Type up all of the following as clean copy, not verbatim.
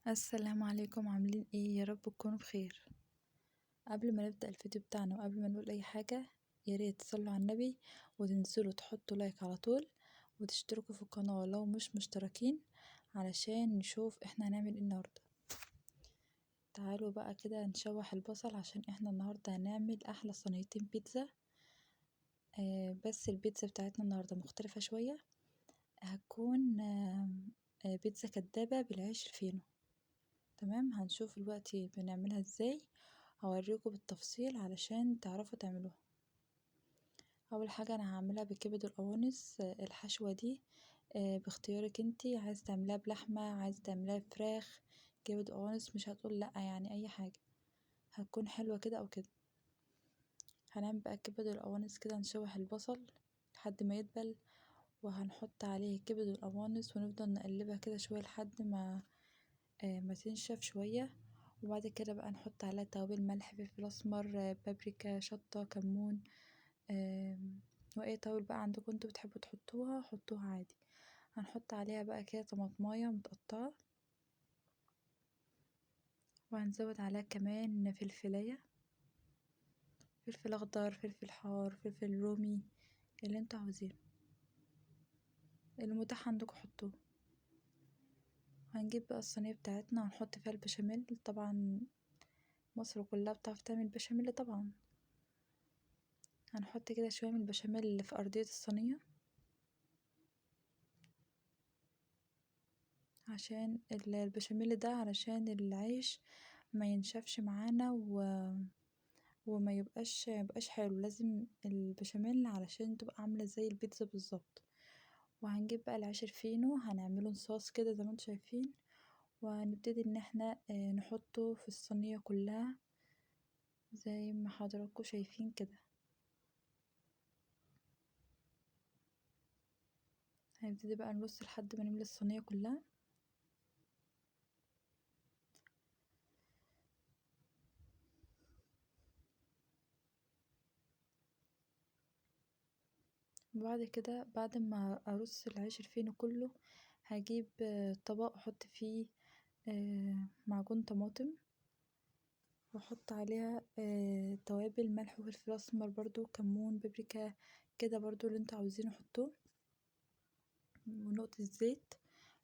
السلام عليكم، عاملين ايه؟ يا رب تكونوا بخير. قبل ما نبدأ الفيديو بتاعنا وقبل ما نقول اي حاجة، يا ريت تصلوا على النبي وتنزلوا تحطوا لايك على طول وتشتركوا في القناة لو مش مشتركين علشان نشوف احنا هنعمل ايه النهاردة. تعالوا بقى كده نشوح البصل عشان احنا النهاردة هنعمل احلى صينيتين بيتزا. بس البيتزا بتاعتنا النهاردة مختلفة شوية، هتكون بيتزا كدابة بالعيش الفينو. تمام، هنشوف دلوقتي بنعملها ازاي، هوريكم بالتفصيل علشان تعرفوا تعملوها. اول حاجه انا هعملها بكبد القوانص. الحشوه دي باختيارك انتي، عايز تعملها بلحمه، عايز تعملها بفراخ. كبد قوانص مش هتقول لا، يعني اي حاجه هتكون حلوه كده او كده. هنعمل بقى كبد القوانص كده، نشوح البصل لحد ما يدبل، وهنحط عليه كبد القوانص ونفضل نقلبها كده شويه لحد ما تنشف شويه. وبعد كده بقى نحط عليها توابل ملح، فلفل اسمر، بابريكا، شطه، كمون، واي توابل بقى عندكم انتوا بتحبوا تحطوها حطوها عادي. هنحط عليها بقى كده طماطمايه متقطعه، وهنزود عليها كمان فلفلايه، فلفل اخضر، فلفل حار، فلفل رومي، اللي انتوا عاوزينه المتاح عندكم حطوه. هنجيب بقى الصينيه بتاعتنا ونحط فيها البشاميل. طبعا مصر كلها بتعرف تعمل بشاميل طبعا. هنحط كده شويه من البشاميل في ارضيه الصينيه عشان البشاميل ده علشان العيش ما ينشفش معانا وما يبقاش حلو. لازم البشاميل علشان تبقى عاملة زي البيتزا بالظبط. وهنجيب بقى العيش الفينو، هنعمله صوص كده زي ما انتم شايفين، وهنبتدي ان احنا نحطه في الصينية كلها زي ما حضراتكم شايفين كده. هنبتدي بقى نرص لحد ما نملى الصينية كلها. وبعد كده بعد ما ارص العيش الفينو كله، هجيب طبق احط فيه معجون طماطم، واحط عليها توابل ملح وفلفل اسمر، برضو كمون، بابريكا، كده برضو اللي انتوا عاوزينه حطوه، ونقطة زيت.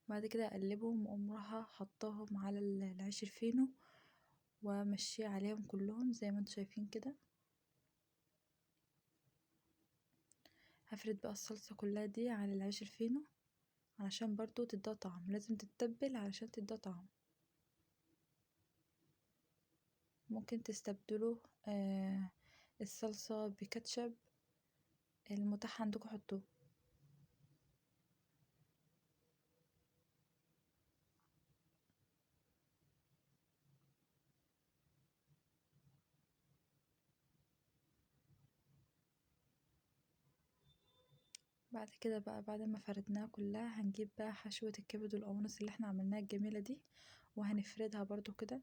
بعد كده اقلبهم واقوم رايحة حطاهم على العيش الفينو وامشيه عليهم كلهم زي ما انتوا شايفين كده. هفرد بقى الصلصة كلها دي على العيش الفينو علشان برضو تديها طعم، لازم تتبل علشان تديها طعم. ممكن تستبدلوا الصلصة بكاتشب، المتاح عندكم حطوه. بعد كده بقى بعد ما فردناها كلها، هنجيب بقى حشوة الكبد والقوانص اللي احنا عملناها الجميلة دي، وهنفردها برضو كده.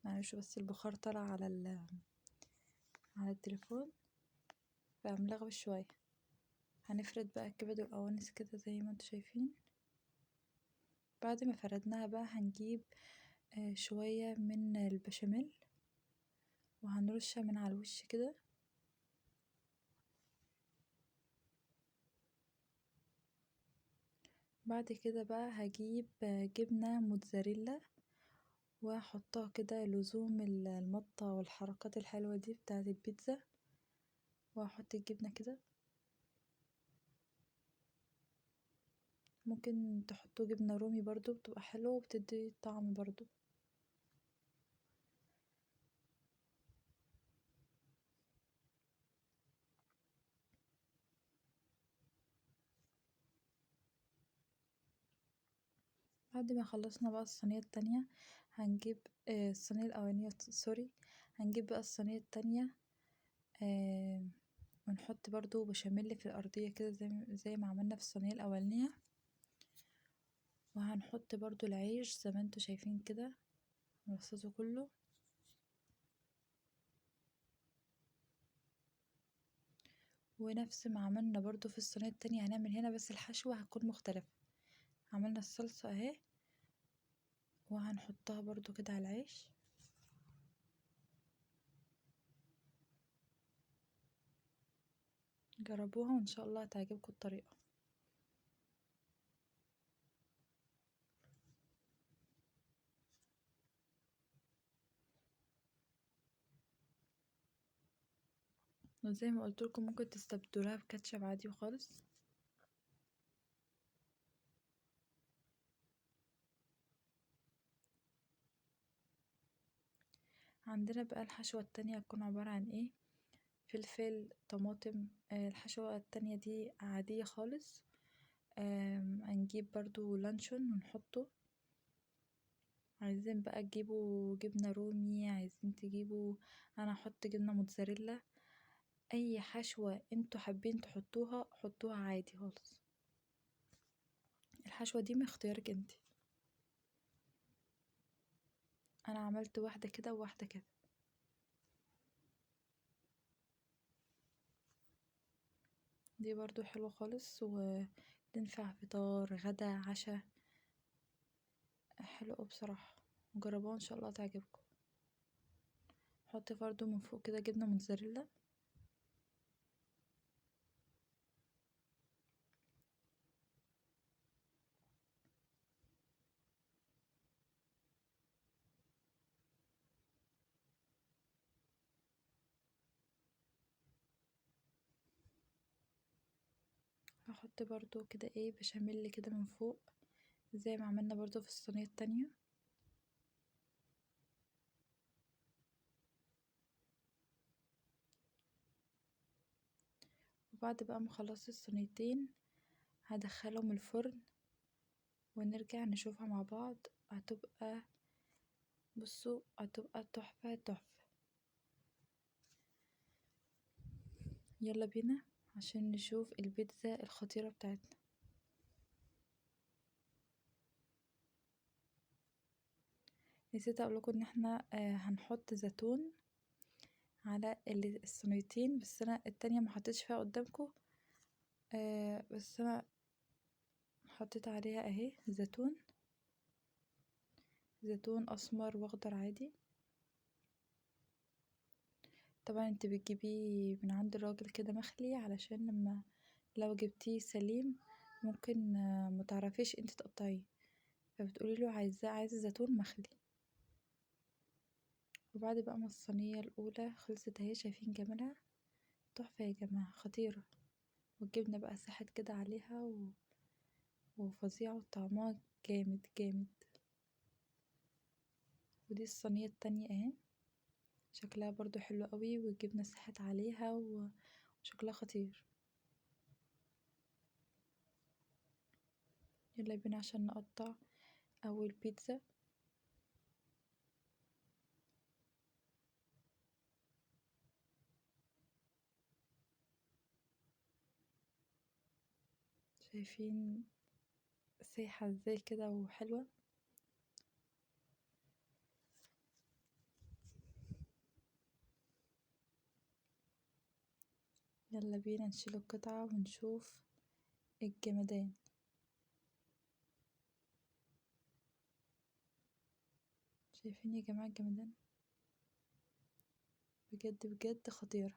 معلش بس البخار طلع على التليفون فملغوش شوية. هنفرد بقى الكبد والقوانص كده زي ما انتوا شايفين. بعد ما فردناها بقى هنجيب شوية من البشاميل وهنرشها من على الوش كده. بعد كده بقى هجيب جبنة موتزاريلا واحطها كده لزوم المطة والحركات الحلوة دي بتاعة البيتزا، واحط الجبنة كده. ممكن تحطوا جبنة رومي برضو بتبقى حلوة وبتدي طعم برضو. بعد ما خلصنا بقى الصينية التانية، هنجيب الصينية الأولانية سوري، هنجيب بقى الصينية التانية ونحط برضو بشاميل في الأرضية كده زي ما عملنا في الصينية الأولانية. وهنحط برضو العيش زي ما انتوا شايفين كده، نرصصه كله. ونفس ما عملنا برضو في الصينية التانية هنعمل هنا، بس الحشوة هتكون مختلفة. عملنا الصلصة اهي، وهنحطها برضو كده على العيش. جربوها وان شاء الله هتعجبكم الطريقة. وزي ما قلتلكم ممكن تستبدلوها بكاتشب عادي وخالص. عندنا بقى الحشوة التانية هتكون عبارة عن ايه؟ فلفل، طماطم. الحشوة التانية دي عادية خالص. هنجيب برضو لانشون ونحطه. عايزين بقى تجيبوا جبنة رومي، عايزين تجيبوا، انا هحط جبنة موتزاريلا. اي حشوة انتوا حابين تحطوها حطوها عادي خالص. الحشوة دي من اختيارك انتي. انا عملت واحدة كده وواحدة كده. دي برضو حلوة خالص وتنفع فطار غدا عشاء. حلوة بصراحة، جربوها ان شاء الله تعجبكم. حط برضو من فوق كده جبنة موتزاريلا. هحط برضو كده ايه بشاميل كده من فوق زي ما عملنا برضو في الصينية التانية. وبعد بقى ما اخلص الصينيتين هدخلهم الفرن ونرجع نشوفها مع بعض. هتبقى، بصوا، هتبقى تحفة تحفة. يلا بينا عشان نشوف البيتزا الخطيرة بتاعتنا. نسيت اقولكم ان احنا هنحط زيتون على الصينيتين، بس انا التانية ما حطيتش فيها قدامكم. بس انا حطيت عليها اهي زيتون، زيتون اسمر واخضر عادي. طبعا انت بتجيبيه من عند الراجل كده مخلي، علشان لما لو جبتيه سليم ممكن متعرفيش انت تقطعيه، فبتقولي له عايزة زيتون مخلي. وبعد بقى ما الصينية الاولى خلصت اهي، شايفين جمالها؟ تحفة يا جماعة، خطيرة. والجبنة بقى ساحت كده عليها وفظيعة وطعمها جامد جامد. ودي الصينية التانية اهي، شكلها برضو حلو قوي والجبنة ساحت عليها وشكلها خطير. يلا بينا عشان نقطع اول بيتزا. شايفين سايحة ازاي كده وحلوة؟ يلا بينا نشيل القطعة ونشوف الجمدان. شايفين يا جماعة الجمدان؟ بجد بجد خطيرة.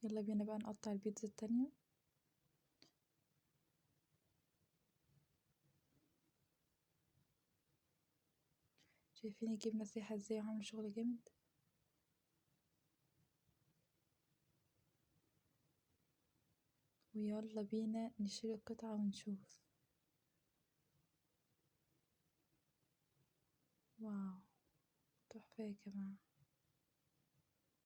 يلا بينا بقى نقطع البيتزا التانية. شايفين الجبنة سايحة ازاي وعاملة شغل جامد؟ ويلا بينا نشيل القطعة ونشوف. واو، تحفة يا جماعة.